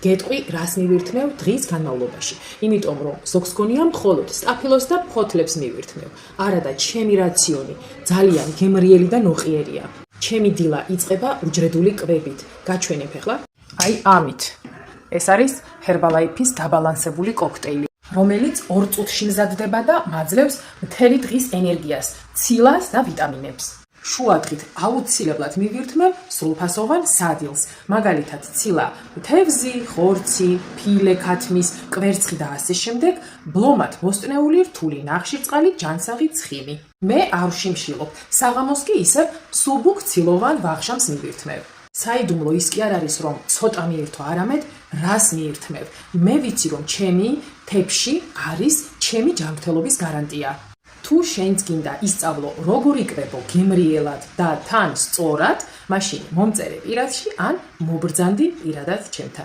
გეტყვი რას მივირთმევ დღის განმავლობაში. იმიტომ რომ ზოგს გონია მხოლოდ სტაფილოს და ფოთლებს მივირთმევ. არა და ჩემი რაციონი ძალიან გემრიელი და ნოყიერია. ჩემი დილა იწყება უჯრედული კვებით. გაჩვენებ ახლა? აი ამით. ეს არის Herbalife-ის დაბალანსებული კოქტეილი, რომელიც 2 წუთში მზადდება და მაძლევს მთელი დღის ენერგიას, ცილას და ვიტამინებს. შუა დღით აუცილებლად მივირთმევ სრულფასოვან სადილს, მაგალითად ცილა თევზი, ხორცი, ფილე ქათმის, კვერცხი და ასე შემდეგ, ბლომად მოსტნეული რთული ნახშირწყალი, ჯანსაღი ცხიმი. მე არ ვშიმშილობ, საღამოს კი ისევ სუბუქცილოვან ვახშამს მივირთმევ. საიდუმლო ის კი არ არის, რომ ცოტა მიირთვა, არამედ რას მიირთმევ. მე ვიცი, რომ ჩემი თეფში არის ჩემი ჯანმრთელობის გარანტია. თუ შენც გინდა ისწავლო როგორ იკვებო გემრიელად და თან სწორად, მაშინ მომწერე პირადში ან მობრძანდი პირადად ჩემთან.